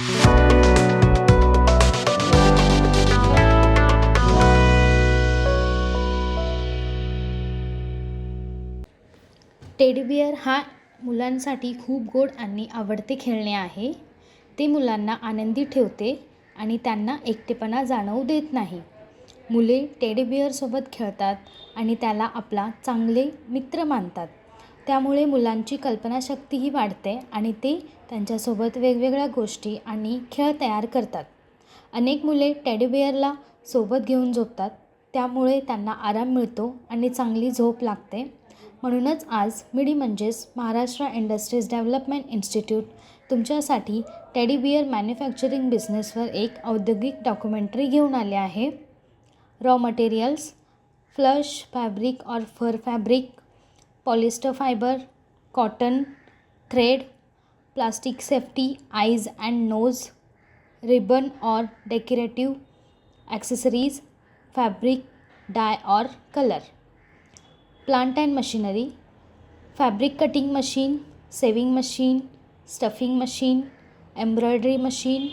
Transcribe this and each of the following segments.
Teddy bear हा मुलांसाठी खूप गोड आणि आवडते खेळणे आहे. ते मुलांना आनंदी ठेवते आणि त्यांना एकटेपणा जाणवू देत नाही. मुले टेडी बिअरसोबत खेळतात आणि त्याला आपला चांगले मित्र मानतात. त्यामुळे मुलांची कल्पनाशक्तीही वाढते आणि ते त्यांच्यासोबत वेगवेगळ्या गोष्टी आणि खेळ तयार करतात. अनेक मुले टेडी बिअरला सोबत घेऊन झोपतात. त्यामुळे त्यांना आराम मिळतो आणि चांगली झोप लागते. म्हणूनच आज मिडी म्हणजेच महाराष्ट्र इंडस्ट्रीज डेव्हलपमेंट इन्स्टिट्यूट तुमच्यासाठी टेडी बिअर मॅन्युफॅक्चरिंग बिझनेसवर एक औद्योगिक डॉक्युमेंटरी घेऊन आले आहे. रॉ मटेरियल्स, फ्लश फॅब्रिक और fur fabric, polyester fibre, cotton, thread, plastic safety, eyes and nose, ribbon और डेकोरेटिव एक्सेसरीज, फैब्रिक, डाई और colour, plant and machinery, fabric cutting machine, sewing machine, stuffing machine, embroidery machine,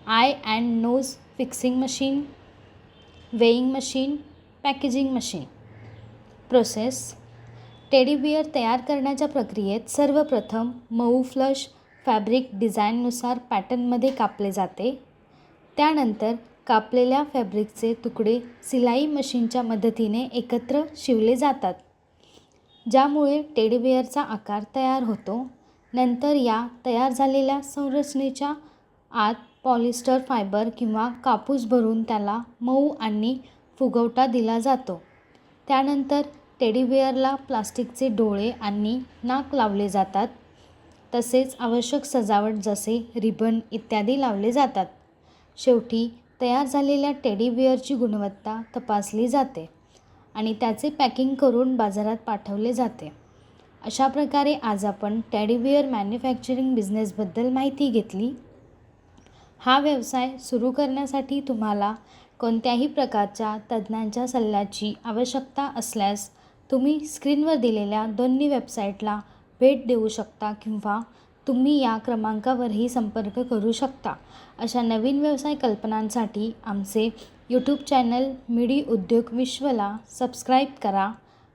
eye and nose fixing machine, weighing machine, packaging machine. Process. Teddy bear तयार करण्याच्या प्रक्रियेत सर्वप्रथम मऊ flush fabric डिझाईननुसार पॅटर्नमध्ये कापले जाते. त्यानंतर कापलेल्या फॅब्रिकचे तुकडे सिलाई मशीनच्या मदतीने एकत्र शिवले जातात, ज्यामुळे टेडी बिअरचा आकार तयार होतो. नंतर या तयार झालेल्या संरचनेच्या आत पॉलिस्टर फायबर किंवा कापूस भरून त्याला मऊ आणि फुगवटा दिला जातो. त्यानंतर टेडी बिअरला प्लास्टिकचे डोळे आणि नाक लावले जातात. तसेच आवश्यक सजावट जसे रिबन इत्यादी लावले जातात. शेवटी तयार झालेल्या टेडी बिअरची गुणवत्ता तपासली जाते आणि त्याचे पॅकिंग करून बाजारात पाठवले जाते. अशा प्रकारे आज आपण टेडी बिअर मॅन्युफॅक्चरिंग बिझनेसबद्दल माहिती घेतली. हा व्यवसाय सुरू करण्यासाठी तुम्हाला कोणत्याही प्रकारच्या तज्ज्ञांच्या सल्ल्याची आवश्यकता असल्यास तुम्ही स्क्रीनवर दिलेल्या दोन्ही वेबसाईटला भेट देऊ शकता किंवा तुम्ही या क्रमांकावरही संपर्क करू शकता. अशा नवीन व्यवसाय कल्पनांसाठी आमचे यूट्यूब चॅनल मिडी उद्योग विश्वला सबस्क्राईब करा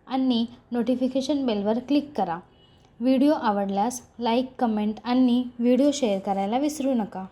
आणि नोटिफिकेशन बेलवर क्लिक करा. व्हिडिओ आवडल्यास लाईक, कमेंट आणि व्हिडिओ शेअर करायला विसरू नका.